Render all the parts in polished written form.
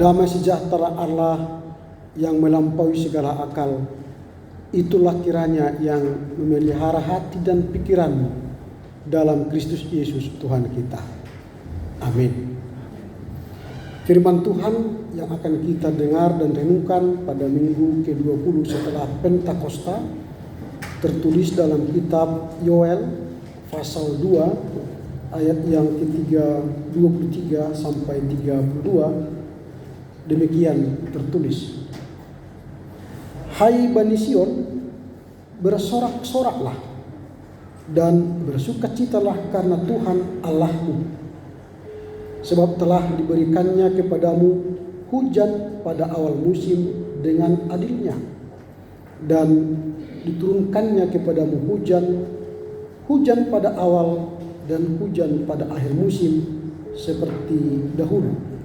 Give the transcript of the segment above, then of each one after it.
Damai sejahtera Allah yang melampaui segala akal, itulah kiranya yang memelihara hati dan pikiranmu dalam Kristus Yesus Tuhan kita. Amin. Firman Tuhan yang akan kita dengar dan renungkan pada minggu ke-20 setelah Pentakosta tertulis dalam kitab Yoel pasal 2 ayat yang ke-23 sampai 32. Demikian tertulis, Hai Bani Sion, bersorak-soraklah dan bersukacitalah karena Tuhan Allahmu, sebab telah diberikannya kepadamu hujan pada awal musim dengan adilnya, dan diturunkannya kepadamu hujan pada awal dan hujan pada akhir musim seperti dahulu.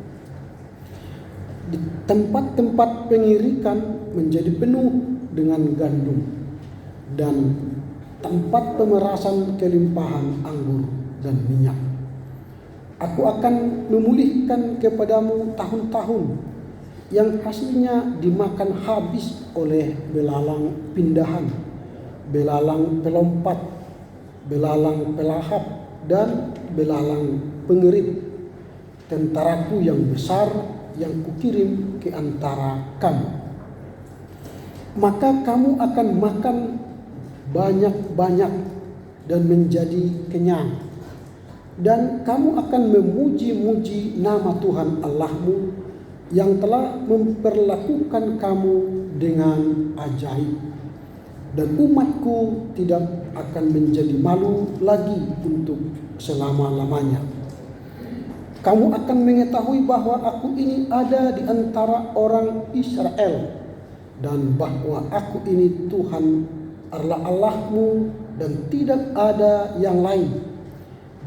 Di tempat-tempat pengirikan menjadi penuh dengan gandum, dan tempat pemerasan kelimpahan anggur dan minyak. Aku akan memulihkan kepadamu tahun-tahun yang hasilnya dimakan habis oleh belalang pindahan, belalang pelompat, belalang pelahap, dan belalang pengerit, tentaraku yang besar yang kukirim ke antara kamu. Maka kamu akan makan banyak-banyak dan menjadi kenyang, dan kamu akan memuji-muji nama Tuhan Allahmu yang telah memperlakukan kamu dengan ajaib, dan umatku tidak akan menjadi malu lagi untuk selama-lamanya. Kamu akan mengetahui bahwa aku ini ada di antara orang Israel, dan bahwa aku ini Tuhan Allahmu dan tidak ada yang lain,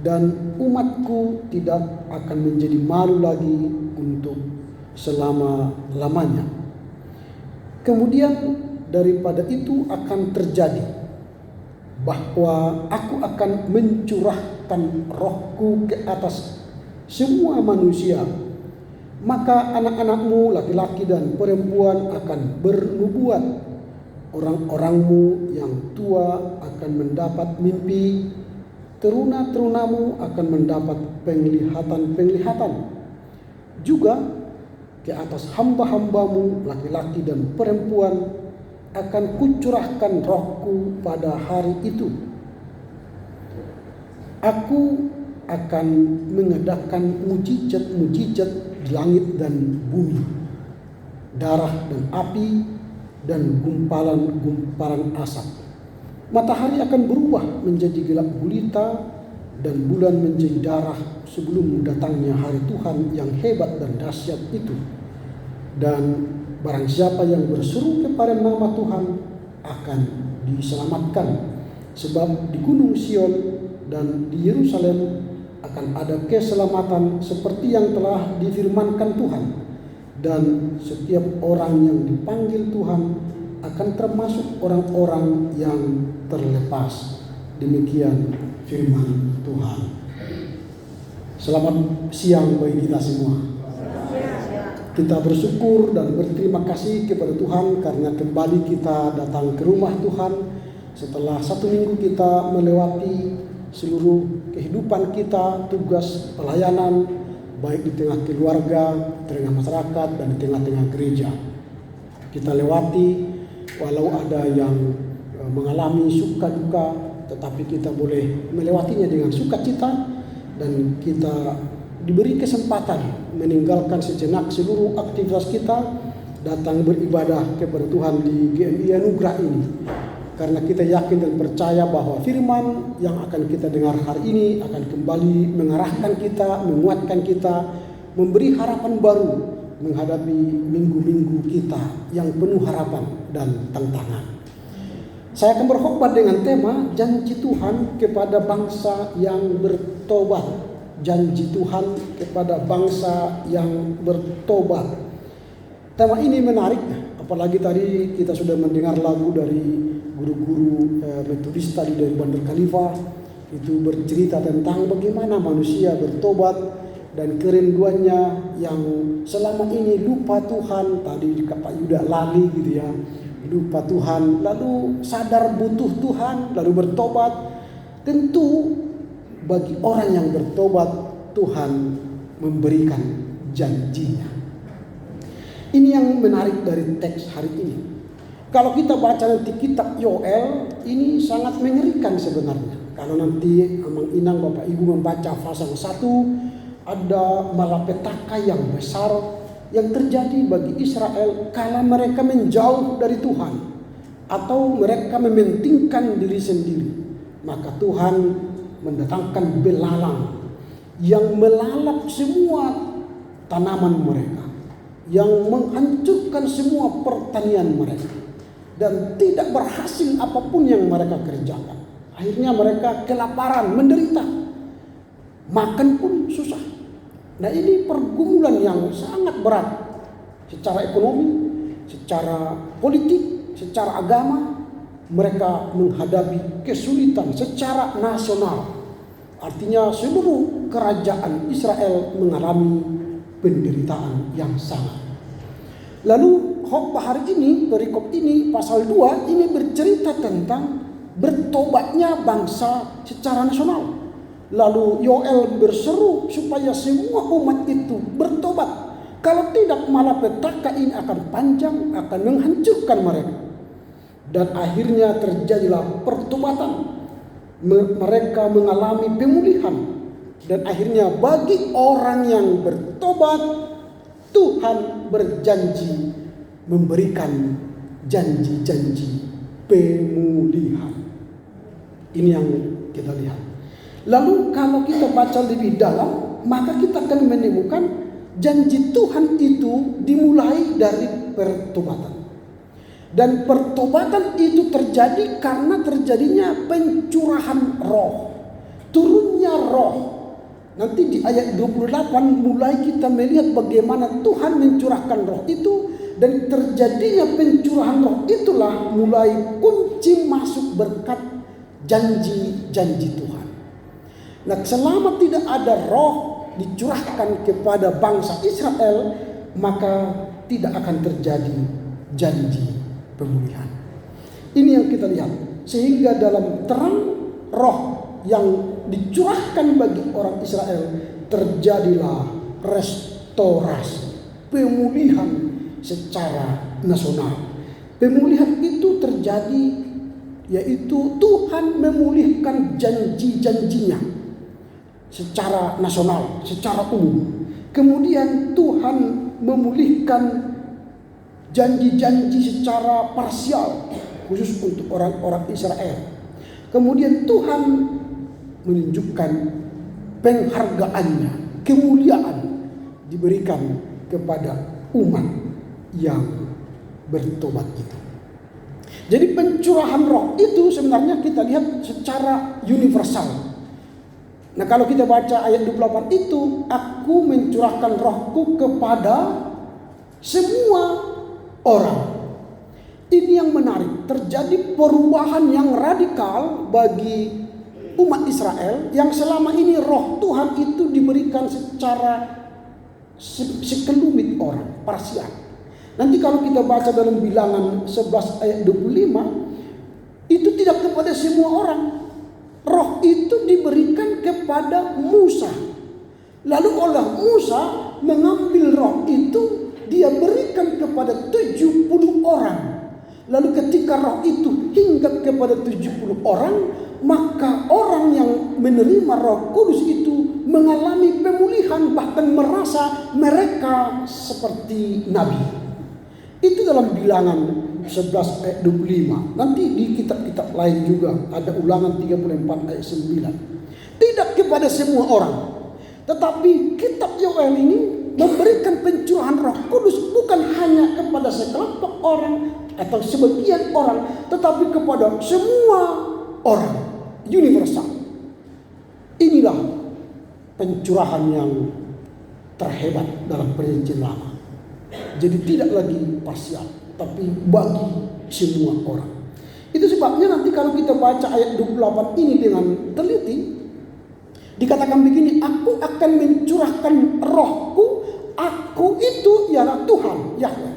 dan umatku tidak akan menjadi malu lagi untuk selama-lamanya. Kemudian daripada itu akan terjadi bahwa aku akan mencurahkan rohku ke atas semua manusia, maka anak-anakmu laki-laki dan perempuan akan bernubuat, orang-orangmu yang tua akan mendapat mimpi, teruna-terunamu akan mendapat penglihatan-penglihatan. Juga ke atas hamba-hambamu laki-laki dan perempuan akan kucurahkan rohku pada hari itu. Aku akan mengadakan mujizat-mujizat di langit dan bumi, darah dan api dan gumpalan-gumpalan asap. Matahari akan berubah menjadi gelap gulita dan bulan menjadi darah sebelum datangnya hari Tuhan yang hebat dan dahsyat itu. Dan barang siapa yang berseru kepada nama Tuhan akan diselamatkan, sebab di Gunung Sion dan di Yerusalem akan ada keselamatan seperti yang telah difirmankan Tuhan, dan setiap orang yang dipanggil Tuhan akan termasuk orang-orang yang terlepas. Demikian firman Tuhan. Selamat siang bagi kita semua. Kita bersyukur dan berterima kasih kepada Tuhan karena kembali kita datang ke rumah Tuhan setelah 1 minggu kita melewati seluruh kehidupan kita, tugas pelayanan, baik di tengah keluarga, di tengah masyarakat, dan di tengah-tengah gereja. Kita lewati, walau ada yang mengalami suka duka, tetapi kita boleh melewatinya dengan sukacita, dan kita diberi kesempatan meninggalkan sejenak seluruh aktivitas kita, datang beribadah kepada Tuhan di GMI Anugerah ini. Karena kita yakin dan percaya bahwa firman yang akan kita dengar hari ini akan kembali mengarahkan kita, menguatkan kita, memberi harapan baru menghadapi minggu-minggu kita yang penuh harapan dan tantangan. Saya akan berkhotbah dengan tema janji Tuhan kepada bangsa yang bertobat. Janji Tuhan kepada bangsa yang bertobat. Tema ini menarik, apalagi tadi kita sudah mendengar lagu dari guru-guru metodis tadi dari Bandar Khalifah, itu bercerita tentang bagaimana manusia bertobat dan kerinduannya yang selama ini lupa Tuhan. Tadi Pak Yuda lali gitu ya, lupa Tuhan, lalu sadar butuh Tuhan, lalu bertobat. Tentu bagi orang yang bertobat, Tuhan memberikan janjinya. Ini yang menarik dari teks hari ini. Kalau kita baca nanti kitab Yoel, ini sangat mengerikan sebenarnya. Kalau nanti Amang Inang Bapak Ibu membaca pasal 1, ada malapetaka yang besar yang terjadi bagi Israel kala mereka menjauh dari Tuhan atau mereka mementingkan diri sendiri. Maka Tuhan mendatangkan belalang yang melalap semua tanaman mereka, yang menghancurkan semua pertanian mereka, dan tidak berhasil apapun yang mereka kerjakan. Akhirnya mereka kelaparan, menderita, makan pun susah. Nah, ini pergumulan yang sangat berat secara ekonomi, secara politik, secara agama. Mereka menghadapi kesulitan secara nasional. Artinya seluruh kerajaan Israel mengalami penderitaan yang sangat. Lalu khotbah hari ini, perikop ini, pasal 2 ini bercerita tentang bertobatnya bangsa secara nasional. Lalu Yoel berseru supaya semua umat itu bertobat. Kalau tidak, malapetaka ini akan panjang, akan menghancurkan mereka. Dan akhirnya terjadilah pertobatan. Mereka mengalami pemulihan. Dan akhirnya bagi orang yang bertobat, Tuhan berjanji memberikan janji-janji pemulihan. Ini yang kita lihat. Lalu kalau kita baca lebih dalam, maka kita akan menemukan janji Tuhan itu dimulai dari pertobatan. Dan pertobatan itu terjadi karena terjadinya pencurahan roh, turunnya roh. Nanti di ayat 28 mulai kita melihat bagaimana Tuhan mencurahkan roh itu. Dan terjadinya pencurahan roh itulah mulai kunci masuk berkat janji-janji Tuhan. Nah, selama tidak ada roh dicurahkan kepada bangsa Israel, maka tidak akan terjadi janji pemulihan. Ini yang kita lihat. Sehingga dalam terang roh yang dicurahkan bagi orang Israel, terjadilah restorasi, pemulihan secara nasional. Pemulihan itu terjadi, yaitu Tuhan memulihkan janji-janjinya secara nasional, secara umum. Kemudian Tuhan memulihkan janji-janji secara parsial, khusus untuk orang-orang Israel. Kemudian Tuhan menunjukkan penghargaannya, kemuliaan diberikan kepada umat yang bertobat itu. Jadi pencurahan roh itu sebenarnya kita lihat secara universal. Nah, kalau kita baca ayat 28 itu, aku mencurahkan rohku kepada semua orang. Ini yang menarik, terjadi perubahan yang radikal bagi umat Israel yang selama ini roh Tuhan itu diberikan secara sekelumit orang, parsial. Nanti kalau kita baca dalam Bilangan 11 ayat 25, itu tidak kepada semua orang. Roh itu diberikan kepada Musa. Lalu oleh Musa mengambil roh itu, dia berikan kepada 70 orang. Lalu ketika roh itu hingga kepada 70 orang, maka orang yang menerima Roh Kudus itu mengalami pemulihan, bahkan merasa mereka seperti nabi. Itu dalam Bilangan 11 ayat 25. Nanti di kitab-kitab lain juga ada Ulangan 34 ayat 9. Tidak kepada semua orang. Tetapi kitab Yoel ini memberikan pencurahan Roh Kudus bukan hanya kepada sekelompok orang atau sebagian orang, tetapi kepada semua orang, universal. Inilah pencurahan yang terhebat dalam Perjanjian Lama. Jadi tidak lagi parsial, tapi bagi semua orang. Itu sebabnya nanti kalau kita baca ayat 28 ini dengan teliti, Dikatakan begini, aku akan mencurahkan rohku, aku itu ialah Tuhan, Yahweh,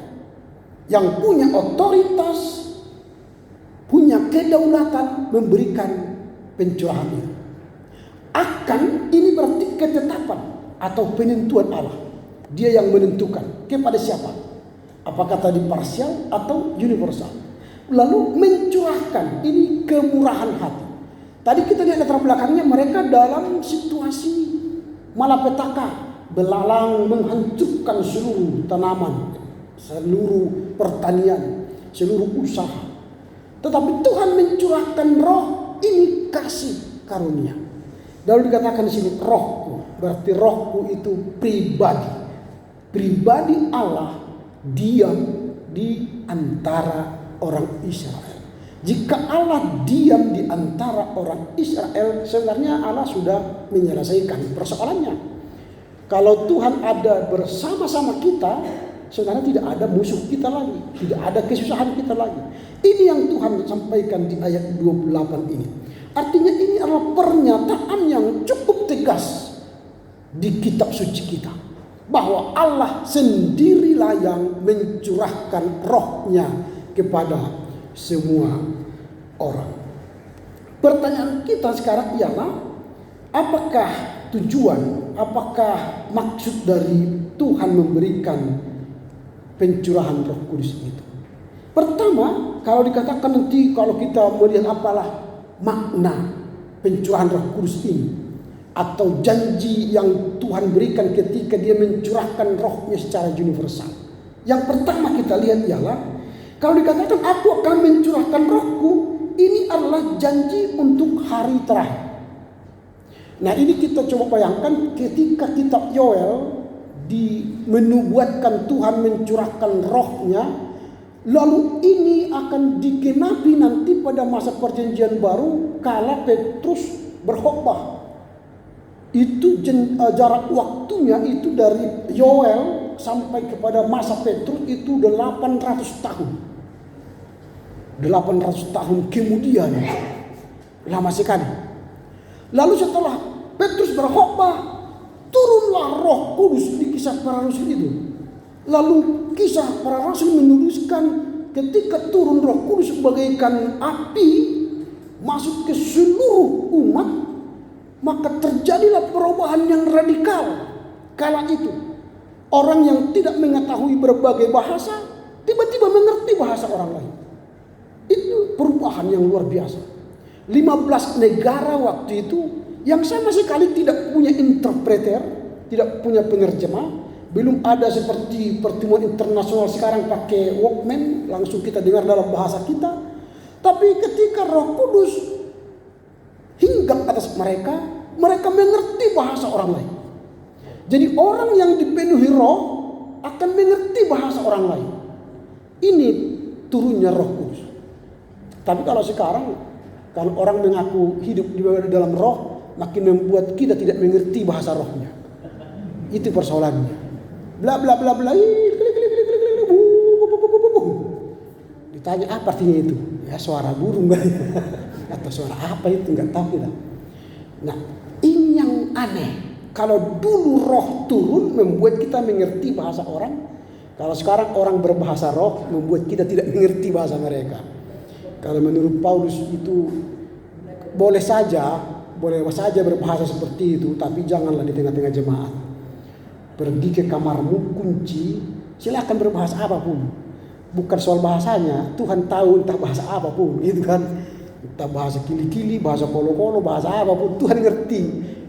yang punya otoritas, punya kedaulatan memberikan pencurahan itu. Akan ini berarti ketetapan atau penentuan Allah. Dia yang menentukan kepada siapa. Apakah tadi parsial atau universal. Lalu mencurahkan, ini kemurahan hati. Tadi kita lihat latar belakangnya, mereka dalam situasi malapetaka, belalang menghancurkan seluruh tanaman, seluruh pertanian, seluruh usaha. Tetapi Tuhan mencurahkan roh, ini kasih karunia. Lalu dikatakan di sini rohku, berarti rohku itu pribadi. Pribadi Allah diam di antara orang Israel. Jika Allah diam di antara orang Israel, sebenarnya Allah sudah menyelesaikan persoalannya. Kalau Tuhan ada bersama-sama kita, sebenarnya tidak ada musuh kita lagi, tidak ada kesusahan kita lagi. Ini yang Tuhan sampaikan di ayat 28 ini. Artinya ini adalah pernyataan yang cukup tegas di kitab suci kita, bahwa Allah sendirilah yang mencurahkan rohnya kepada semua orang. Pertanyaan kita sekarang ialah, apakah tujuan, apakah maksud dari Tuhan memberikan pencurahan Roh Kudus itu? Pertama, kalau dikatakan nanti kalau kita melihat apalah makna pencurahan Roh Kudus ini, atau janji yang Tuhan berikan ketika dia mencurahkan rohnya secara universal. Yang pertama kita lihat ialah, kalau dikatakan aku akan mencurahkan rohku, ini adalah janji untuk hari terakhir. Nah, ini kita coba bayangkan ketika kitab Yoel menubuatkan Tuhan mencurahkan rohnya, lalu ini akan digenapi nanti pada masa perjanjian baru kala Petrus berkhotbah. Itu jarak waktunya itu dari Yoel sampai kepada masa Petrus itu 800 tahun. 800 tahun kemudian, lama sekali. Lalu setelah Petrus berkhotbah, turunlah Roh Kudus di kisah para rasul itu. Lalu kisah para rasul menuliskan ketika turun Roh Kudus bagaikan api masuk ke seluruh umat, maka terjadilah perubahan yang radikal kala itu. Orang yang tidak mengetahui berbagai bahasa tiba-tiba mengerti bahasa orang lain. Itu perubahan yang luar biasa. 15 negara waktu itu yang sama sekali tidak punya interpreter, tidak punya penerjemah, belum ada seperti pertemuan internasional sekarang pakai Walkman, langsung kita dengar dalam bahasa kita. Tapi ketika Roh Kudus hinggap atas mereka, mereka mengerti bahasa orang lain. Jadi orang yang dipenuhi roh akan mengerti bahasa orang lain. Ini turunnya Roh Kudus. Tapi kalau sekarang, kalau orang mengaku hidup di dalam roh, makin membuat kita tidak mengerti bahasa rohnya. Itu persoalannya. Bla bla bla bla. Ditanya apa artinya itu? Ya suara burung atau suara apa itu, nggak tahu kita. Nah, ini yang aneh. Kalau dulu roh turun membuat kita mengerti bahasa orang, kalau sekarang orang berbahasa roh membuat kita tidak mengerti bahasa mereka. Kalau menurut Paulus itu boleh saja berbahasa seperti itu, tapi janganlah di tengah-tengah jemaat. Pergi ke kamarmu, kunci, silakan berbahasa apapun. Bukan soal bahasanya, Tuhan tahu entah bahasa apapun, gitu kan. Entah bahasa kili-kili, bahasa kolo-kolo, bahasa apapun, Tuhan ngerti.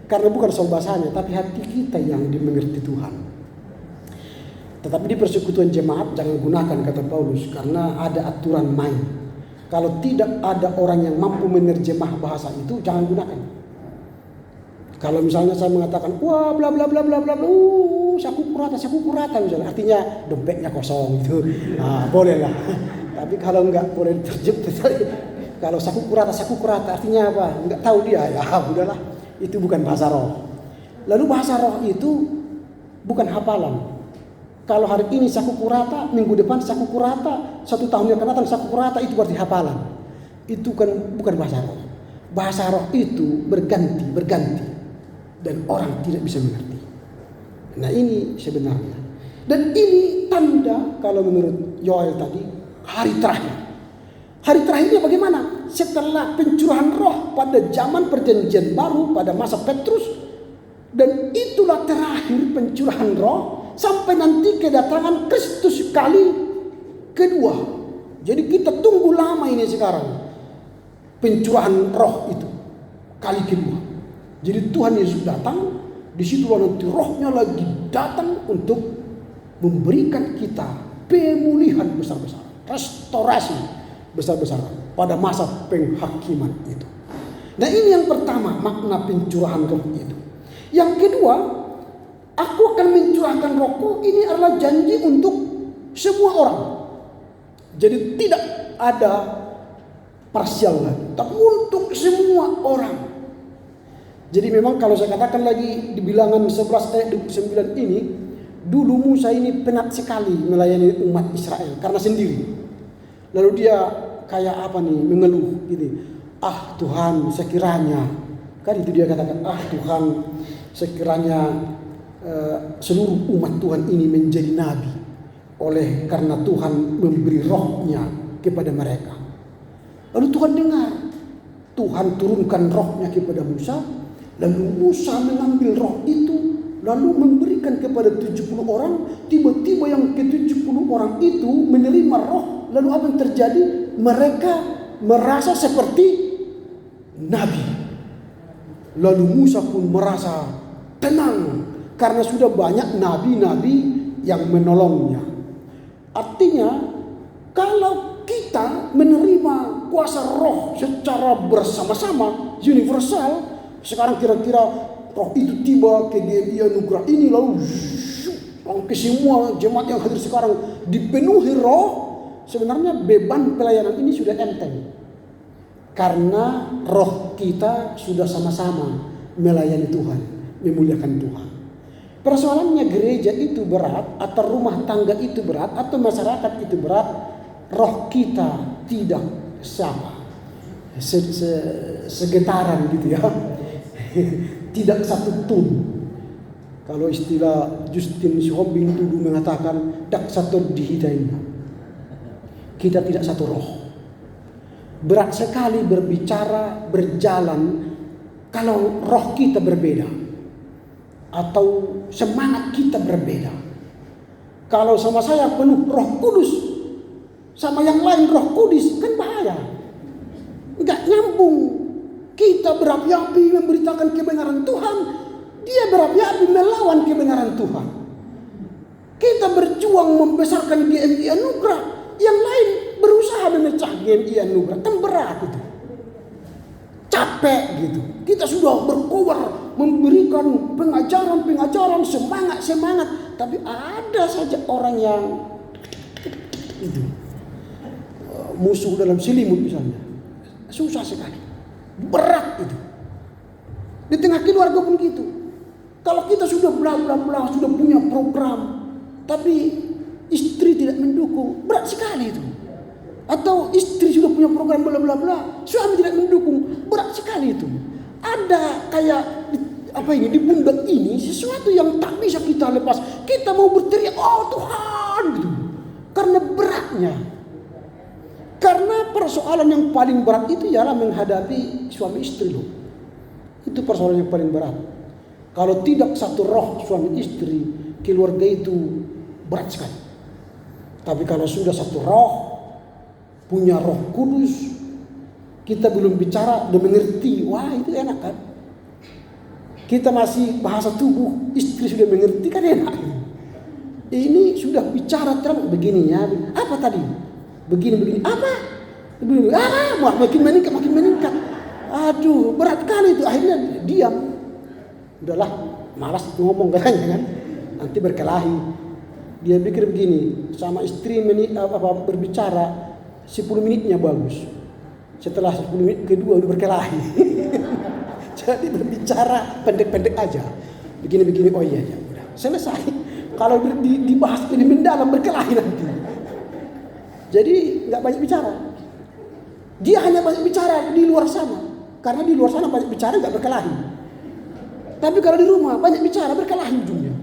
Karena bukan soal bahasanya, tapi hati kita yang dimengerti Tuhan. Tetapi di persekutuan jemaat jangan gunakan kata Paulus, karena ada aturan main. Kalau tidak ada orang yang mampu menerjemah bahasa itu, jangan gunakan. Kalau misalnya saya mengatakan, wah bla bla bla bla bla bla, saku kurata misalnya, artinya dompetnya kosong gitu. Nah, boleh lah. Tapi kalau enggak boleh terjemah. Kalau saku kurata artinya apa? Enggak tahu dia, ya udahlah. Itu bukan bahasa roh. Lalu bahasa roh itu bukan hafalan. Kalau hari ini saku kurata, minggu depan saku kurata, 1 tahun yang akan datang saku kurata, itu berarti hafalan. Itu kan bukan bahasa roh. Bahasa roh itu berganti. dan orang tidak bisa mengerti. Nah ini sebenarnya. Dan ini tanda kalau menurut Yoel tadi hari terakhir. Hari terakhirnya bagaimana? Setelah pencurahan roh pada zaman perjanjian baru pada masa Petrus. Dan itulah terakhir pencurahan roh sampai nanti kedatangan Kristus kali kedua. Jadi kita tunggu lama ini sekarang. Pencurahan roh itu kali kedua. Jadi Tuhan Yesus datang, disitulah nanti rohnya lagi datang untuk memberikan kita pemulihan besar-besaran, restorasi besar-besaran pada masa penghakiman itu. Nah ini yang pertama makna pencurahan roh itu. Yang kedua, aku akan mencurahkan rohku, ini adalah janji untuk semua orang. Jadi tidak ada parsial lagi, tapi untuk semua orang. Jadi memang kalau saya katakan lagi di Bilangan 11 ayat 29 ini, dulu Musa ini penat sekali melayani umat Israel karena sendiri. Lalu dia kayak apa nih, mengeluh gitu. Ah Tuhan, sekiranya, kan itu dia katakan, ah Tuhan, sekiranya seluruh umat Tuhan ini menjadi nabi, oleh karena Tuhan memberi rohnya kepada mereka. Lalu Tuhan dengar, Tuhan turunkan rohnya kepada Musa. Lalu Musa mengambil roh itu, lalu memberikan kepada 70 orang. Tiba-tiba yang ke-70 orang itu menerima roh. Lalu apa yang terjadi? Mereka merasa seperti nabi. Lalu Musa pun merasa tenang karena sudah banyak nabi-nabi yang menolongnya. Artinya kalau kita menerima kuasa roh secara bersama-sama, universal, sekarang kira-kira roh itu tiba ke GMI Anugerah ini, lalu ke semua jemaat yang hadir sekarang dipenuhi roh. Sebenarnya beban pelayanan ini sudah enteng, karena roh kita sudah sama-sama melayani Tuhan, memuliakan Tuhan. Persoalannya gereja itu berat, atau rumah tangga itu berat, atau masyarakat itu berat, roh kita tidak segetaran gitu ya. Tidak satu tun. Kalau istilah Justin Sihombing dulu mengatakan dak satu dihidayna. Kita tidak satu roh. Berat sekali berbicara, berjalan kalau roh kita berbeda atau semangat kita berbeda. Kalau sama saya penuh Roh Kudus, sama yang lain Roh Kudus, kan bahaya. Enggak nyambung. Kita berapi-api memberitakan kebenaran Tuhan, dia berapi-api melawan kebenaran Tuhan. Kita berjuang membesarkan GMI Anugerah, yang lain berusaha memecah GMI Anugerah, kan berat itu. Capek gitu. Kita sudah berkobar memberikan pengajaran, semangat, tapi ada saja orang yang itu musuh dalam selimut misalnya. Susah sekali. Berat itu. Di tengah keluarga pun gitu. Kalau kita sudah bla sudah punya program, tapi istri tidak mendukung, berat sekali itu. Atau istri sudah punya program bla, suami tidak mendukung, berat sekali itu. Ada kayak apa ini di pundak ini sesuatu yang tak bisa kita lepas. Kita mau berteriak, oh Tuhan gitu. Karena beratnya. Karena persoalan yang paling berat itu ialah menghadapi suami istri loh. Itu persoalan yang paling berat. Kalau tidak satu roh suami istri, keluarga itu berat sekali. Tapi kalau sudah satu roh, punya Roh Kudus, kita belum bicara udah mengerti, wah itu enak kan. Kita masih bahasa tubuh, istri sudah mengerti kan enak. Ini sudah bicara terang begini ya, apa tadi? Begini, apa? Makin meningkat. Aduh, berat kali itu. Akhirnya diam. Udahlah, malas ngomong katanya kan. Nanti berkelahi. Dia pikir begini, sama istri berbicara 10 menitnya bagus. Setelah 10 menit kedua udah berkelahi. Jadi berbicara pendek-pendek aja. Begini, oh iya, udah selesai. Kalau dibahas lebih mendalam berkelahi nanti. Jadi nggak banyak bicara. Dia hanya banyak bicara di luar sana. Karena di luar sana banyak bicara nggak berkelahi. Tapi kalau di rumah banyak bicara, berkelahi ujungnya.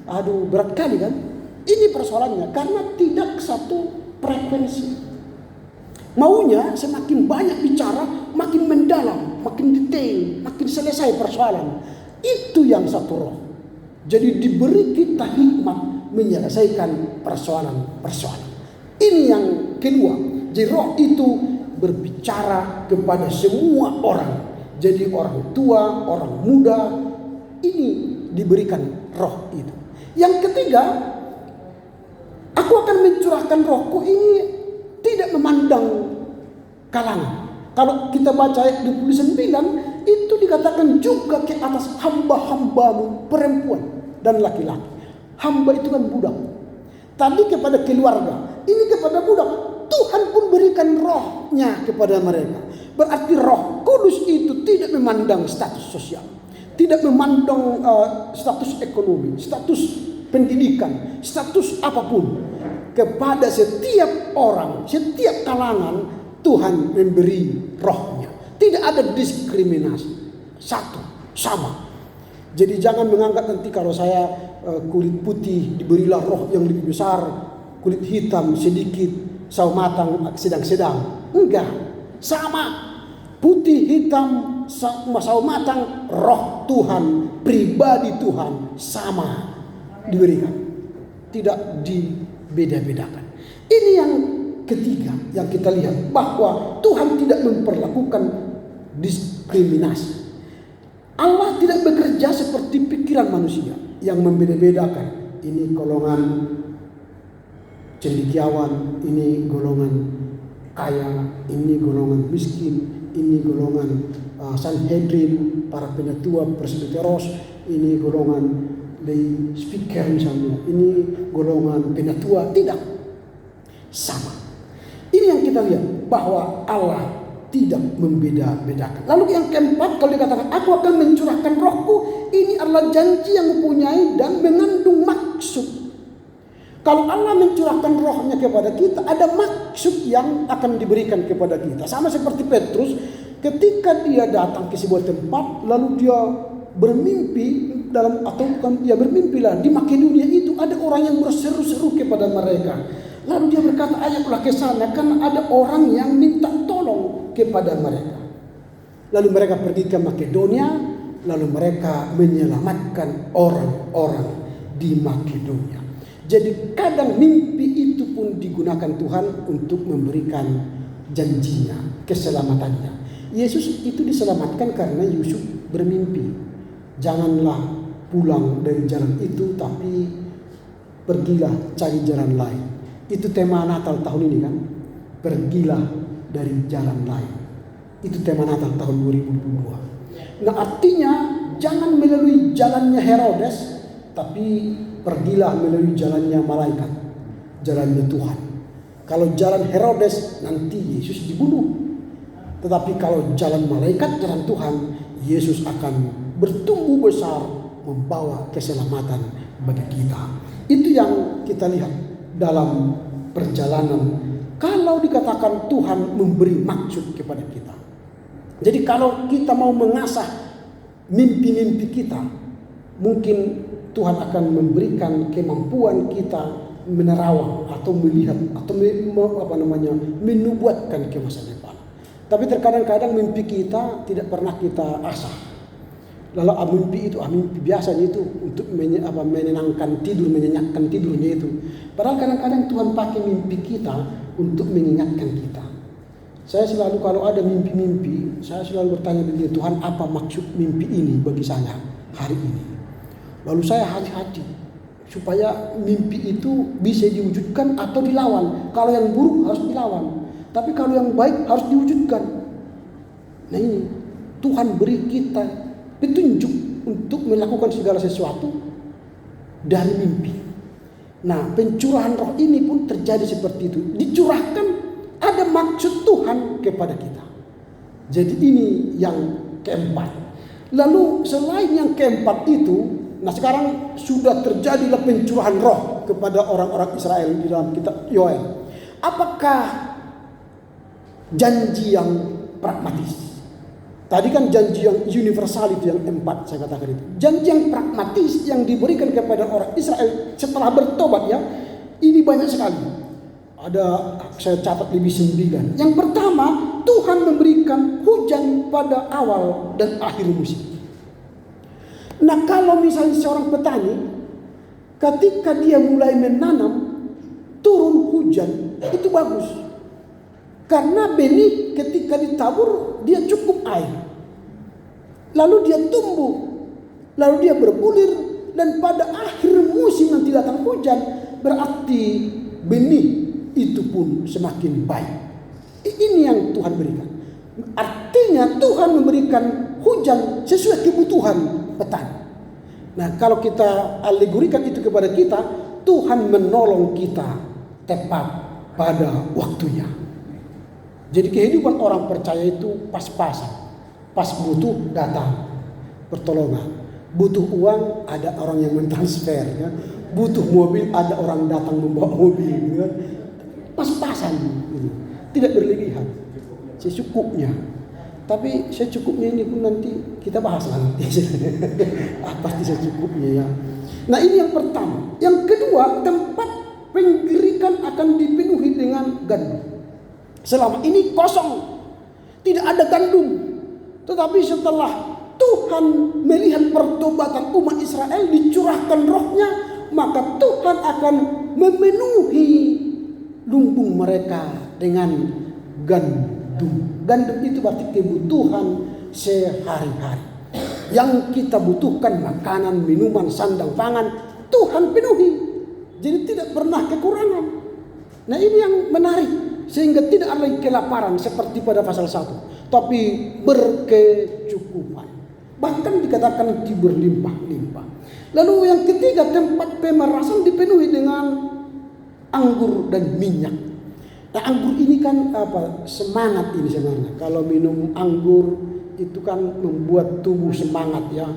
Aduh, berat kali kan? Ini persoalannya karena tidak satu frekuensi. Maunya semakin banyak bicara, makin mendalam, makin detail, makin selesai persoalan. Itu yang satu roh. Jadi diberi kita hikmat menyelesaikan persoalan-persoalan. Ini yang kedua. Jadi roh itu berbicara kepada semua orang. Jadi orang tua, orang muda, ini diberikan roh itu. Yang ketiga, aku akan mencurahkan rohku ini tidak memandang kalangan. Kalau kita baca ayat 29, itu dikatakan juga ke atas hamba-hambamu perempuan dan laki-laki. Hamba itu kan budak. Tadi kepada keluarga, ini kepada budak. Tuhan pun berikan rohnya kepada mereka. Berarti roh kudus itu tidak memandang status sosial. Tidak memandang status ekonomi, status pendidikan, status apapun. Kepada setiap orang, setiap kalangan, Tuhan memberi rohnya. Tidak ada diskriminasi. Satu, sama. Jadi jangan menganggap nanti kalau saya kulit putih diberilah roh yang lebih besar, kulit hitam sedikit, sawo matang sedang-sedang. Enggak, sama. Putih, hitam, sawo matang, roh Tuhan, pribadi Tuhan sama diberikan. Tidak dibeda-bedakan. Ini yang ketiga yang kita lihat, bahwa Tuhan tidak memperlakukan diskriminasi. Allah tidak bekerja seperti pikiran manusia yang membeda-bedakan. Ini golongan cendekiawan, ini golongan kaya, ini golongan miskin, ini golongan Sanhedrin, para penyetua presbiteros, ini golongan lay speaker misalnya, ini golongan penyetua. Tidak, sama. Ini yang kita lihat, bahwa Allah tidak membeda-bedakan. Lalu yang keempat, kalau dikatakan aku akan mencurahkan rohku, ini adalah janji yang mempunyai dan mengandung maksud. Kalau Allah mencurahkan rohnya kepada kita, ada maksud yang akan diberikan kepada kita. Sama seperti Petrus, ketika dia datang ke sebuah tempat, lalu dia bermimpi bermimpilah di Makedonia itu ada orang yang berseru-seru kepada mereka. Lalu dia berkata, ayolah ke sana karena ada orang yang minta tolong kepada mereka. Lalu mereka pergi ke Makedonia, lalu mereka menyelamatkan orang-orang di Makedonia. Jadi kadang mimpi itu pun digunakan Tuhan untuk memberikan janjinya, keselamatannya. Yesus itu diselamatkan karena Yusuf bermimpi. Janganlah pulang dari jalan itu, tapi pergilah cari jalan lain. Itu tema Natal tahun ini kan. Pergilah dari jalan lain. Itu tema Natal tahun 2022. Nah artinya jangan melalui jalannya Herodes, tapi pergilah melalui jalannya malaikat, jalannya Tuhan. Kalau jalan Herodes nanti Yesus dibunuh. Tetapi kalau jalan malaikat, jalan Tuhan, Yesus akan bertumbuh besar, membawa keselamatan bagi kita. Itu yang kita lihat dalam perjalanan. Kalau dikatakan Tuhan memberi maksud kepada kita. Jadi kalau kita mau mengasah mimpi-mimpi kita, mungkin Tuhan akan memberikan kemampuan kita menerawang atau melihat atau menubuatkan ke masa depan. Tapi terkadang-kadang mimpi kita tidak pernah kita asah. Lalu mimpi itu mimpi biasanya itu untuk menyenangkan tidur, menyenyakkan tidurnya itu. Padahal kadang-kadang Tuhan pakai mimpi kita untuk mengingatkan kita. Saya selalu kalau ada mimpi-mimpi, saya selalu bertanya begini, Tuhan apa maksud mimpi ini bagi saya hari ini? Lalu saya hati-hati supaya mimpi itu bisa diwujudkan atau dilawan. Kalau yang buruk harus dilawan, tapi kalau yang baik harus diwujudkan. Nah ini Tuhan beri kita petunjuk untuk melakukan segala sesuatu dari mimpi. Nah pencurahan roh ini pun terjadi seperti itu. Dicurahkan, ada maksud Tuhan kepada kita. Jadi ini yang keempat. Lalu selain yang keempat itu, nah sekarang sudah terjadilah pencurahan roh kepada orang-orang Israel di dalam kitab Yoel. Apakah janji yang pragmatis? Tadi kan janji yang universal itu yang 4 saya katakan itu. Janji yang pragmatis yang diberikan kepada orang Israel setelah bertobat ya. Ini banyak sekali. Ada saya catat lebih 9. Yang pertama, Tuhan memberikan hujan pada awal dan akhir musim. Nah, kalau misalnya seorang petani ketika dia mulai menanam turun hujan, itu bagus. Karena benih ketika ditabur dia cukup air. Lalu dia tumbuh. Lalu dia berbulir. Dan pada akhir musim nanti datang hujan. Berarti benih itu pun semakin baik. Ini yang Tuhan berikan. Artinya Tuhan memberikan hujan sesuai kebutuhan petani. Nah, kalau kita alegorikan itu kepada kita, Tuhan menolong kita tepat pada waktunya. Jadi kehidupan orang percaya itu pas-pasan. Pas butuh datang pertolongan. Butuh uang ada orang yang mentransfer. Ya. Butuh mobil ada orang datang membawa mobil. Ya. Pas-pasan. Gitu. Tidak berlebihan. Secukupnya. Tapi secukupnya ini pun nanti kita bahas nanti. Pasti secukupnya ya. Nah, ini yang pertama. Yang kedua, tempat penggirikan akan dipenuhi dengan gandum. Selama ini kosong, tidak ada gandum. Tetapi setelah Tuhan melihat pertobatan umat Israel, dicurahkan rohnya, maka Tuhan akan memenuhi lumbung mereka dengan gandum. Gandum itu berarti kebutuhan sehari-hari. Yang kita butuhkan makanan, minuman, sandang, pangan, Tuhan penuhi. Jadi tidak pernah kekurangan. Nah, ini yang menarik. Sehingga tidak ada lagi kelaparan seperti pada pasal 1. Tapi berkecukupan. Bahkan dikatakan berlimpah-limpah. Lalu yang ketiga, tempat pemerasan dipenuhi dengan anggur dan minyak. Nah, anggur ini kan semangat ini sebenarnya. Kalau minum anggur itu kan membuat tubuh semangat ya.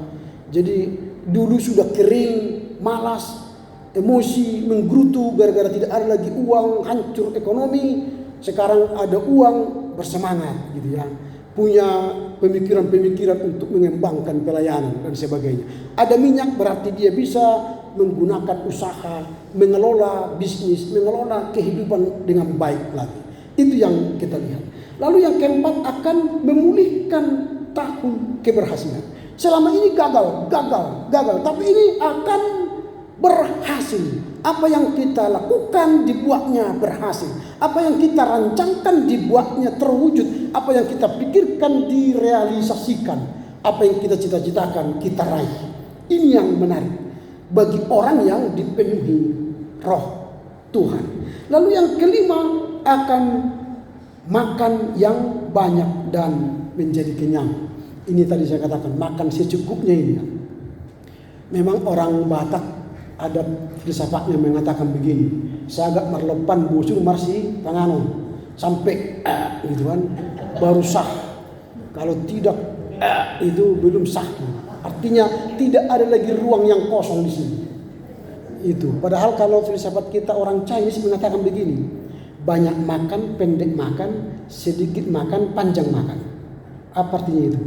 Jadi dulu sudah kering, malas, emosi, menggerutu gara-gara tidak ada lagi uang, hancur ekonomi. Sekarang ada uang, bersemangat gitu ya. Punya pemikiran-pemikiran untuk mengembangkan pelayanan dan sebagainya. Ada minyak berarti dia bisa menggunakan usaha, mengelola bisnis, mengelola kehidupan dengan baik lagi. Itu yang kita lihat. Lalu yang keempat, akan memulihkan tahun keberhasilan. Selama ini gagal. Tapi ini akan berhasil. Apa yang kita lakukan dibuatnya berhasil. Apa yang kita rancangkan dibuatnya terwujud. Apa yang kita pikirkan direalisasikan. Apa yang kita cita-citakan kita raih. Ini yang menarik bagi orang yang dipenuhi roh Tuhan. Lalu yang kelima, akan makan yang banyak dan menjadi kenyang. Ini tadi saya katakan, makan secukupnya ini. Memang orang Batak ada filsafatnya mengatakan begini, saya agak merlepan busur marsi tanganon sampai gitu kan baru sah. Kalau tidak itu belum sah. Artinya tidak ada lagi ruang yang kosong di sini. Itu. Padahal kalau filsafat kita orang Chinese mengatakan begini, banyak makan, pendek makan, sedikit makan, panjang makan. Apa artinya itu?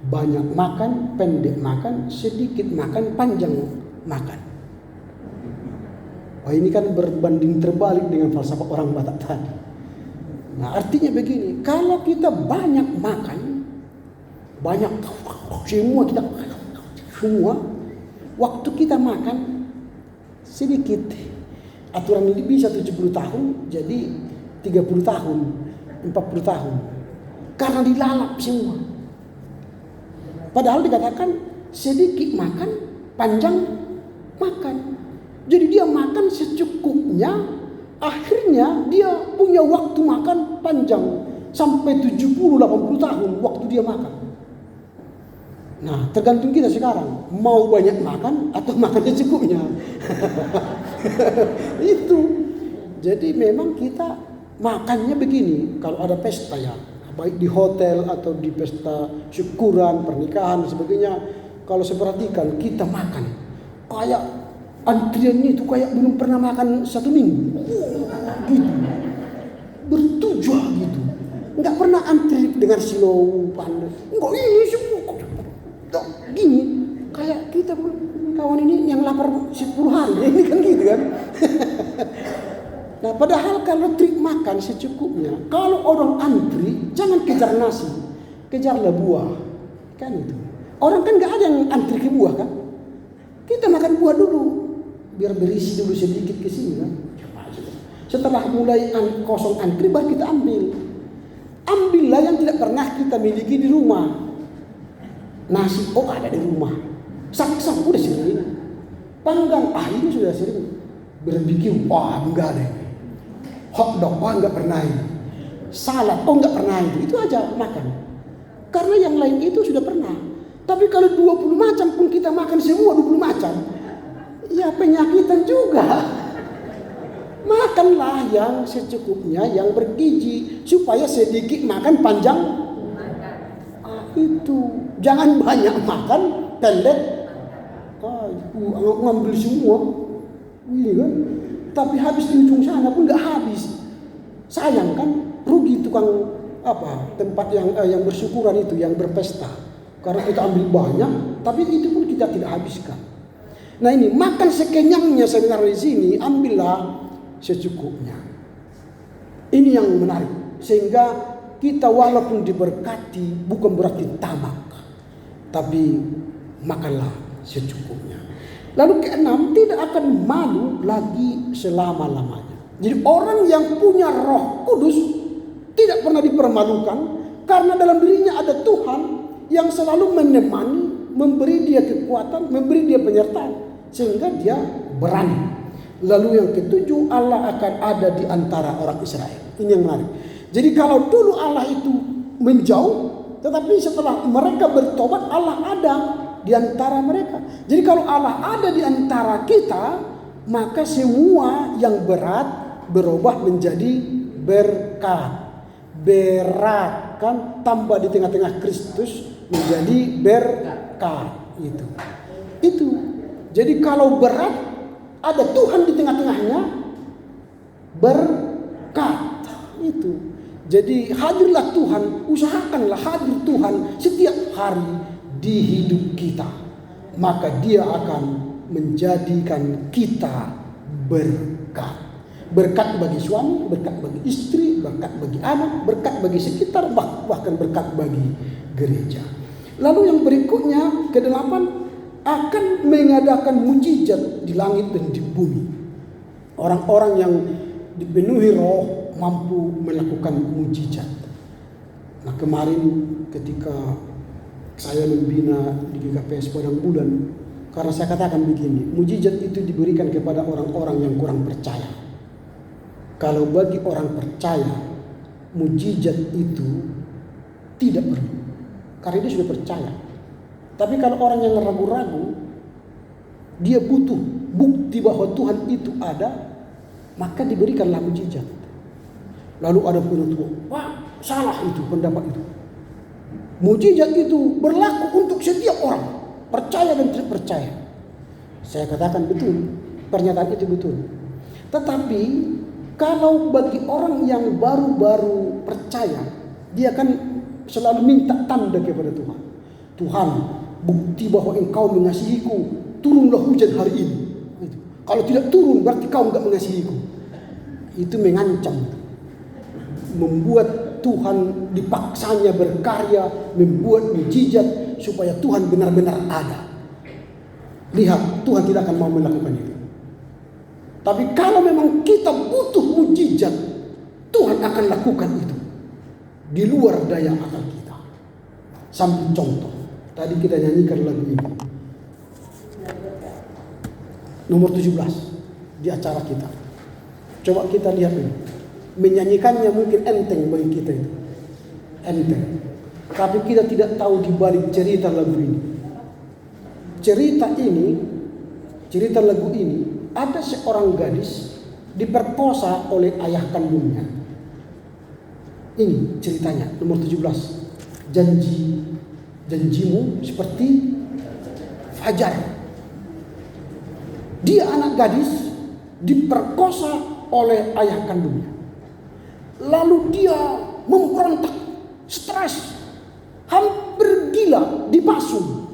Banyak makan, pendek makan, sedikit makan, panjang makan. Oh, ini kan berbanding terbalik dengan falsafah orang Batak tadi. Nah, artinya begini, kalau kita banyak makan, banyak semua, waktu kita makan sedikit. Aturan ini bisa 70 tahun jadi 30 tahun, 40 tahun. Karena dilalap semua. Padahal dikatakan sedikit makan, panjang makan. Jadi dia makan secukupnya, akhirnya dia punya waktu makan panjang. Sampai 70-80 tahun waktu dia makan. Nah, tergantung kita sekarang. Mau banyak makan atau makan secukupnya. Itu. Jadi memang kita makannya begini. Kalau ada pesta ya, baik di hotel atau di pesta syukuran, pernikahan dan sebagainya. Kalau saya perhatikan, kita makan kayak antriannya itu kayak belum pernah makan 1 minggu. Gitu. Bertujuan gitu. Nggak pernah antri dengan slow pandai. Enggak, ini semua gini. Kayak kita kawan ini yang lapar 10 hari. Ini kan gitu kan. Nah, padahal kalau trik makan secukupnya. Kalau orang antri, jangan kejar nasi, kejarlah buah. Kan itu. Orang kan nggak ada yang antri ke buah kan. Kita makan buah dulu, biar berisi dulu sedikit ke sini kan. Setelah mulai kosong antri, baru kita ambil. Ambillah yang tidak pernah kita miliki di rumah. Nasi, ada di rumah. Sak udah sering. Panggang, ini sudah sering. Barbecue, enggak ada. Hotdog, enggak pernah ini. Salad, enggak pernah itu aja makan. Karena yang lain itu sudah pernah. Tapi kalau 20 macam pun kita makan semua 20 macam, ya penyakitan juga. Makanlah yang secukupnya, yang bergizi, supaya sedikit makan panjang. Itu jangan banyak makan, pendek. Ngambil semua, ini kan. Tapi habis di ujung sana pun nggak habis. Sayang kan, rugi tukang tempat yang bersyukuran itu, yang berpesta. Karena kita ambil banyak, tapi itu pun kita tidak habiskan. Nah ini makan sekenyangnya sebenarnya di sini, ambillah secukupnya. Ini yang menarik, sehingga kita walaupun diberkati bukan berarti tamak, tapi makanlah secukupnya. Lalu keenam, tidak akan malu lagi selama-lamanya. Jadi orang yang punya Roh Kudus tidak pernah dipermalukan, karena dalam dirinya ada Tuhan yang selalu menemani, memberi dia kekuatan, memberi dia penyertaan, sehingga dia berani. Lalu yang ketujuh, Allah akan ada di antara orang Israel. Ini yang menarik. Jadi kalau dulu Allah itu menjauh, tetapi setelah mereka bertobat, Allah ada di antara mereka. Jadi kalau Allah ada di antara kita, maka semua yang berat berubah menjadi berkat. Berat kan tambah di tengah-tengah Kristus menjadi berkat. Itu. Jadi kalau berat, ada Tuhan di tengah-tengahnya, berkat. Itu. Jadi hadirlah Tuhan, usahakanlah hadir Tuhan setiap hari di hidup kita. Maka dia akan menjadikan kita berkat. Berkat bagi suami, berkat bagi istri, berkat bagi anak, berkat bagi sekitar, bahkan berkat bagi gereja. Lalu yang berikutnya, ke-8, akan mengadakan mujizat di langit dan di bumi. Orang-orang yang dipenuhi Roh mampu melakukan mujizat. Nah kemarin ketika saya membina di GKPS Padang Bulan, karena saya katakan begini, mujizat itu diberikan kepada orang-orang yang kurang percaya. Kalau bagi orang percaya, mujizat itu tidak perlu, karena dia sudah percaya. Tapi kalau orang yang ragu-ragu, dia butuh bukti bahwa Tuhan itu ada, maka diberikanlah mujizat. Lalu ada penutur, salah itu pendapat itu. Mujizat itu berlaku untuk setiap orang, percaya dan tidak percaya. Saya katakan betul, pernyataan itu betul. Tetapi kalau bagi orang yang baru-baru percaya, dia kan selalu minta tanda kepada Tuhan. Tuhan, bukti bahwa engkau mengasihiku, turunlah hujan hari ini. Kalau tidak turun berarti kau enggak mengasihiku. Itu mengancam, membuat Tuhan dipaksanya berkarya, membuat mujizat supaya Tuhan benar-benar ada. Lihat, Tuhan tidak akan mau melakukan itu. Tapi kalau memang kita butuh mujizat, Tuhan akan lakukan itu di luar daya akal kita. Sambil contoh, tadi kita nyanyikan lagu ini, nomor 17 di acara kita. Coba kita lihat ini. Menyanyikannya mungkin enteng bagi kita itu, enteng. Tapi kita tidak tahu di balik cerita lagu ini. Cerita lagu ini, ada seorang gadis diperkosa oleh ayah kandungnya. Ini ceritanya, nomor 17. Janjimu seperti fajar. Dia anak gadis diperkosa oleh ayah kandungnya. Lalu dia memberontak, stres, hampir gila, dipasung.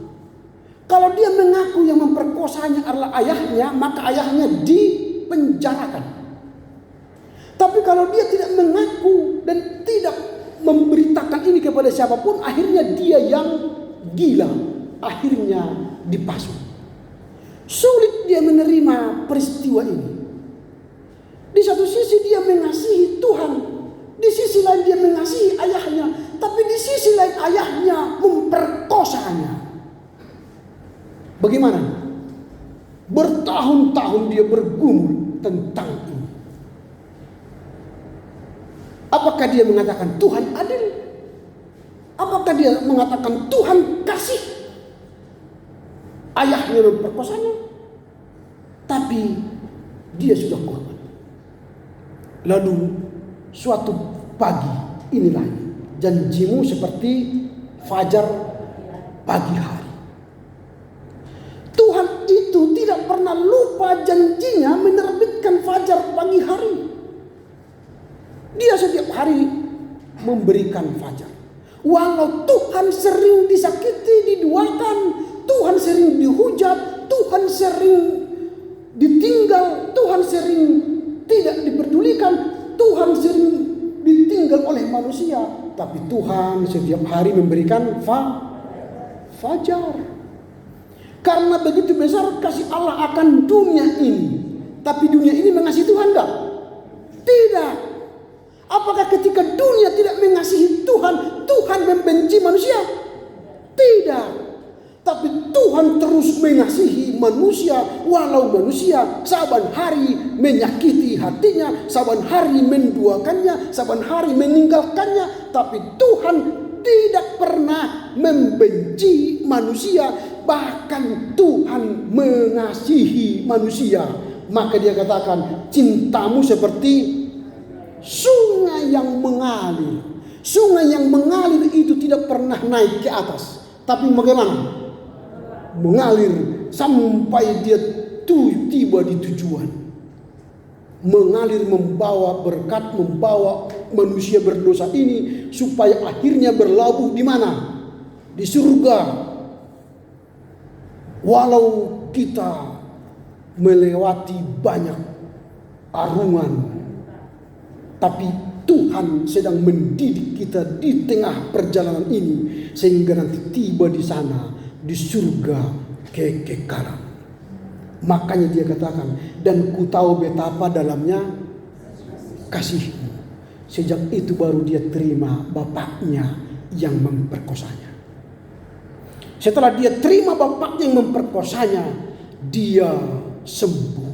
Kalau dia mengaku yang memperkosanya adalah ayahnya, maka ayahnya dipenjarakan. Tapi kalau dia tidak mengaku dan tidak memberitakan ini kepada siapapun, akhirnya dia yang gila, akhirnya dipasung. Sulit dia menerima peristiwa ini. Di satu sisi dia mengasihi Tuhan, di sisi lain dia mengasihi ayahnya, tapi di sisi lain ayahnya memperkosanya. Bagaimana? Bertahun-tahun dia bergumul tentang ini. Apakah dia mengatakan Tuhan adil? Apakah dia mengatakan Tuhan kasih? Ayahnya memperkosanya, tapi dia sudah korban. Lalu suatu pagi, inilah janjimu seperti fajar pagi hari. Tuhan itu tidak pernah lupa janjinya menerbitkan fajar pagi hari. Dia setiap hari memberikan fajar. Walau Tuhan sering disakiti, diduakan, Tuhan sering dihujat, Tuhan sering ditinggal, Tuhan sering tidak diperdulikan, Tuhan sering ditinggal oleh manusia. Tapi Tuhan setiap hari memberikan fajar. Karena begitu besar kasih Allah akan dunia ini. Tapi dunia ini mengasihi Tuhan enggak? Tidak. Apakah ketika dunia tidak mengasihi Tuhan, Tuhan membenci manusia? Tidak. Tapi Tuhan terus mengasihi manusia. Walau manusia saban hari menyakiti hatinya, saban hari menduakannya, saban hari meninggalkannya. Tapi Tuhan tidak pernah membenci manusia. Bahkan Tuhan mengasihi manusia. Maka dia katakan, cintamu seperti sungai yang mengalir. Sungai yang mengalir itu tidak pernah naik ke atas, tapi bagaimana? Mengalir sampai dia tiba di tujuan. Mengalir membawa berkat, membawa manusia berdosa ini supaya akhirnya berlabuh di mana? Di surga. Walau kita melewati banyak arungan, tapi Tuhan sedang mendidik kita di tengah perjalanan ini sehingga nanti tiba di sana di surga kekekalan. Makanya dia katakan, dan ku tahu betapa dalamnya kasihmu. Sejak itu baru dia terima bapaknya yang memperkosanya. Setelah dia terima bapaknya yang memperkosanya, dia sembuh,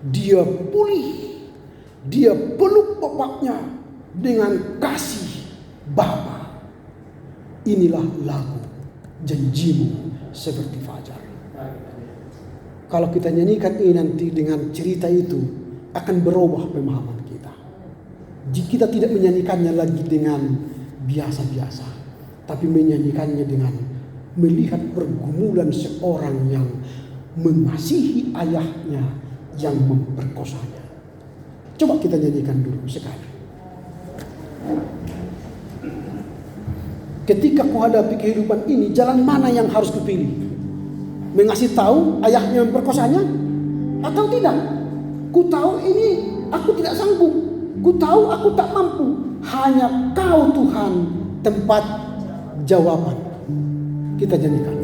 dia pulih, dia peluk bapaknya dengan kasih Bapa. Inilah lagu janjimu seperti fajar. Kalau kita nyanyikan ini nanti dengan cerita itu akan berubah pemahaman kita. Jika kita tidak menyanyikannya lagi dengan biasa-biasa, tapi menyanyikannya dengan melihat pergumulan seorang yang mengasihi ayahnya yang memperkosanya. Coba kita nyanyikan dulu sekali. Ketika kuhadapi kehidupan ini, jalan mana yang harus kupilih? Mengasih tahu ayahnya memperkosanya atau tidak? Ku tahu ini aku tidak sanggup. Ku tahu aku tak mampu. Hanya Kau Tuhan tempat jawaban. Kita nyanyikan.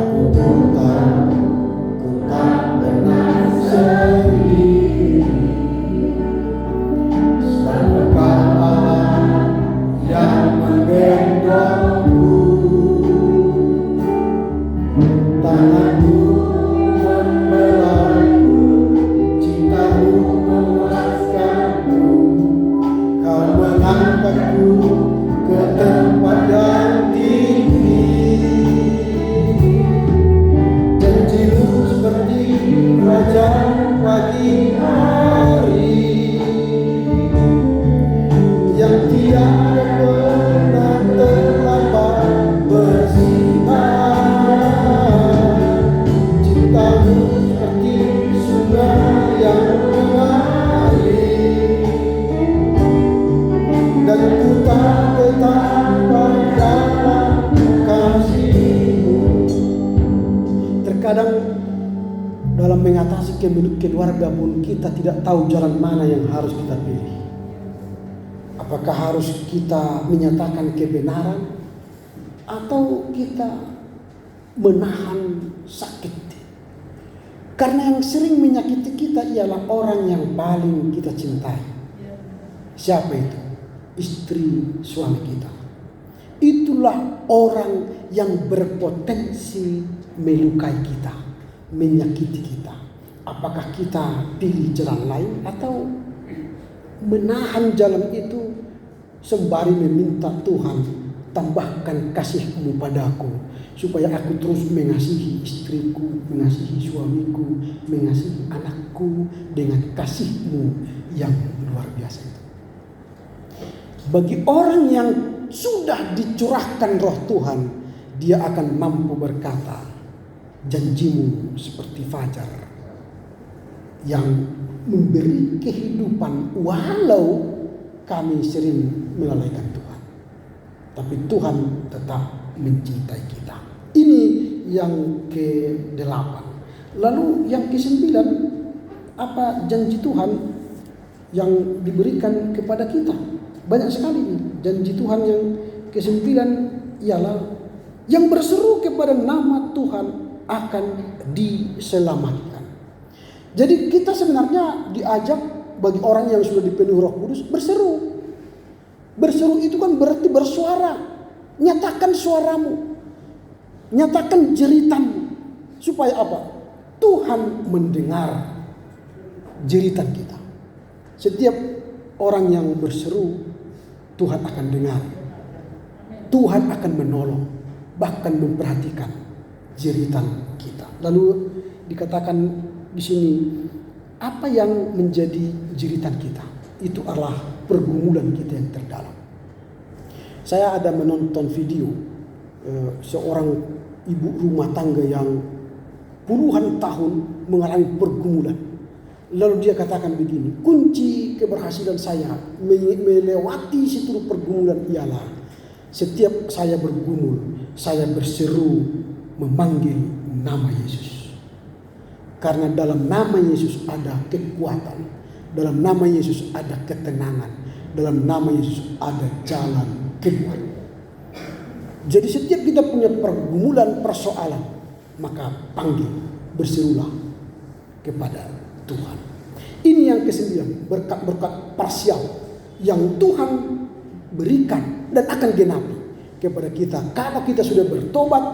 Aku tak benar Dalam mengatasi keluarga pun kita tidak tahu jalan mana yang harus kita pilih. Apakah harus kita menyatakan kebenaran atau kita menahan sakit? Karena yang sering menyakiti kita ialah orang yang paling kita cintai. Siapa itu? Istri suami kita. Itulah orang yang berpotensi melukai kita, menyakiti kita. Apakah kita pilih jalan lain atau menahan jalan itu sembari meminta Tuhan, tambahkan kasih-Mu padaku supaya aku terus mengasihi istriku, mengasihi suamiku, mengasihi anakku dengan kasih-Mu yang luar biasa itu. Bagi orang yang sudah dicurahkan roh Tuhan, dia akan mampu berkata, janji-Mu seperti fajar yang memberi kehidupan walau kami sering melalaikan Tuhan. Tapi Tuhan tetap mencintai kita. Ini yang ke-8. Lalu yang ke-9, apa janji Tuhan yang diberikan kepada kita? Banyak sekali nih janji Tuhan. Yang ke-9 ialah yang berseru kepada nama Tuhan akan diselamatkan. Jadi kita sebenarnya diajak bagi orang yang sudah dipenuhi Roh Kudus berseru. Berseru itu kan berarti bersuara. Nyatakan suaramu. Nyatakan jeritanmu. Supaya apa? Tuhan mendengar jeritan kita. Setiap orang yang berseru, Tuhan akan dengar. Tuhan akan menolong. Bahkan memperhatikan jeritan kita. Lalu dikatakan di sini, apa yang menjadi jeritan kita? Itu adalah pergumulan kita yang terdalam. Saya ada menonton video seorang ibu rumah tangga yang puluhan tahun mengalami pergumulan. Lalu dia katakan begini, kunci keberhasilan saya melewati seluruh pergumulan ialah setiap saya bergumul, saya berseru memanggil nama Yesus. Karena dalam nama Yesus ada kekuatan. Dalam nama Yesus ada ketenangan. Dalam nama Yesus ada jalan keluar. Jadi setiap kita punya pergumulan, persoalan, maka panggil, berserulah kepada Tuhan. Ini yang ke-9, berkat-berkat parsial yang Tuhan berikan dan akan genapi kepada kita. Kalau kita sudah bertobat,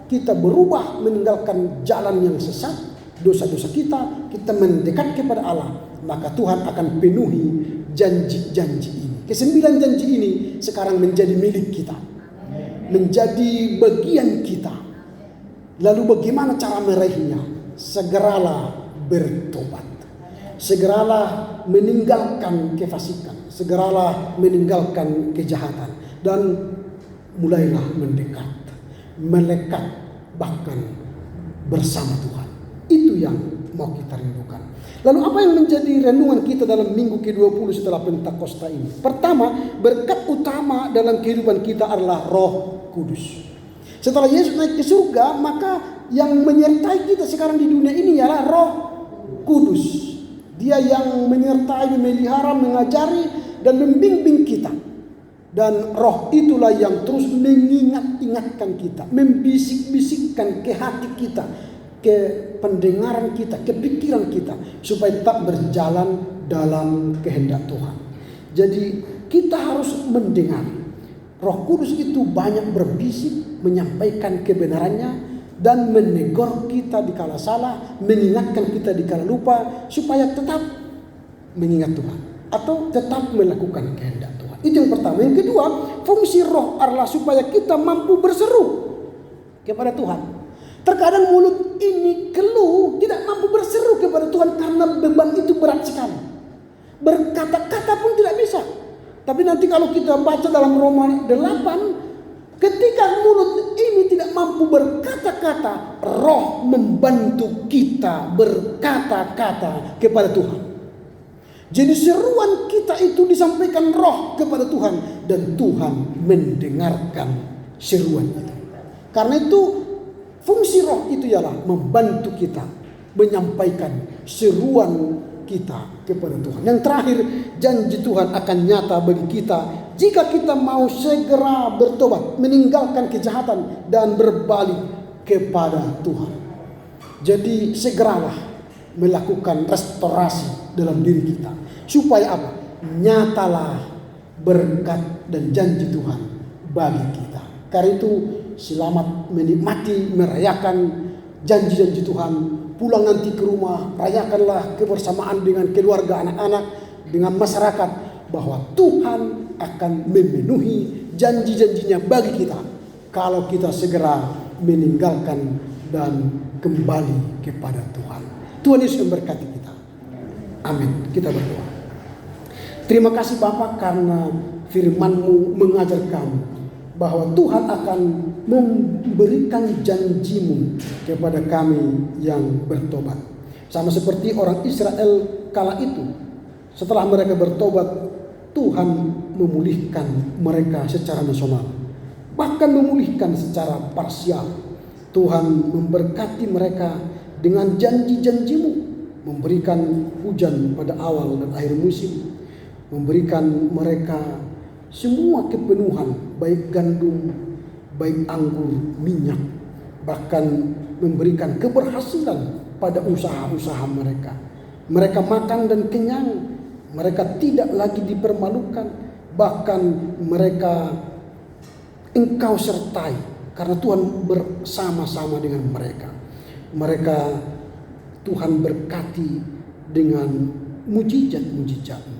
kita berubah meninggalkan jalan yang sesat, dosa-dosa kita mendekat kepada Allah, maka Tuhan akan penuhi janji-janji ini. Ke-9 janji ini sekarang menjadi milik kita, menjadi bagian kita. Lalu bagaimana cara meraihnya? Segeralah bertobat, segeralah meninggalkan kefasikan, segeralah meninggalkan kejahatan, dan mulailah mendekat, melekat, bahkan bersama Tuhan. Itu yang mau kita rindukan. Lalu apa yang menjadi renungan kita dalam minggu ke-20 setelah Pentakosta ini? Pertama, berkat utama dalam kehidupan kita adalah Roh Kudus. Setelah Yesus naik ke surga, maka yang menyertai kita sekarang di dunia ini ialah Roh Kudus. Dia yang menyertai, memelihara, mengajari, dan membimbing kita. Dan roh itulah yang terus mengingat-ingatkan kita, membisik-bisikkan ke hati kita, ke pendengaran kita, ke pikiran kita, supaya tetap berjalan dalam kehendak Tuhan. Jadi kita harus mendengar. Roh Kudus itu banyak berbisik, menyampaikan kebenarannya, dan menegur kita dikala salah, mengingatkan kita dikala lupa, supaya tetap mengingat Tuhan atau tetap melakukan kehendak Tuhan. Itu yang pertama. Yang kedua, fungsi roh adalah supaya kita mampu berseru kepada Tuhan. Terkadang mulut ini keluh, tidak mampu berseru kepada Tuhan karena beban itu berat sekali. Berkata-kata pun tidak bisa. Tapi nanti kalau kita baca dalam Roma 8, ketika mulut ini tidak mampu berkata-kata, roh membantu kita berkata-kata kepada Tuhan. Jadi seruan kita itu disampaikan roh kepada Tuhan, dan Tuhan mendengarkan seruan itu. Karena itu fungsi roh itu ialah membantu kita menyampaikan seruan kita kepada Tuhan. Yang terakhir, janji Tuhan akan nyata bagi kita jika kita mau segera bertobat, meninggalkan kejahatan dan berbalik kepada Tuhan. Jadi segeralah melakukan restorasi dalam diri kita. Supaya apa? Nyatalah berkat dan janji Tuhan bagi kita. Karena itu selamat menikmati, merayakan janji-janji Tuhan. Pulang nanti ke rumah, rayakanlah kebersamaan dengan keluarga, anak-anak, dengan masyarakat, bahwa Tuhan akan memenuhi janji-janjinya bagi kita kalau kita segera meninggalkan dan kembali kepada Tuhan. Tuhan Yesus memberkati kita. Amin. Kita berdoa. Terima kasih Bapa karena firman-Mu mengajar kami bahwa Tuhan akan memberikan janji-Mu kepada kami yang bertobat. Sama seperti orang Israel kala itu. Setelah mereka bertobat, Tuhan memulihkan mereka secara nasional. Bahkan memulihkan secara parsial. Tuhan memberkati mereka dengan janji-janji-Mu. Memberikan hujan pada awal dan akhir musim. Memberikan mereka semua kepenuhan, baik gandum, baik anggur, minyak. Bahkan memberikan keberhasilan pada usaha-usaha mereka. Mereka makan dan kenyang. Mereka tidak lagi dipermalukan. Bahkan mereka Engkau sertai. Karena Tuhan bersama-sama dengan mereka. Mereka Tuhan berkati dengan mujizat-mujizat.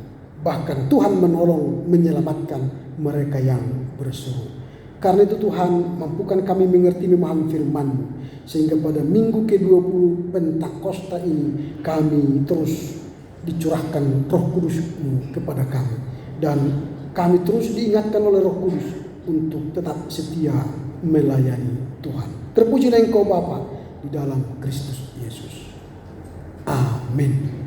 Bahkan Tuhan menolong, menyelamatkan mereka yang berseru. Karena itu Tuhan, mampukan kami mengerti, memahami firman-Mu. Sehingga pada minggu ke-20 Pentakosta ini, kami terus dicurahkan Roh Kudus-Mu kepada kami. Dan kami terus diingatkan oleh Roh Kudus untuk tetap setia melayani Tuhan. Terpujilah Engkau Bapa di dalam Kristus Yesus. Amin.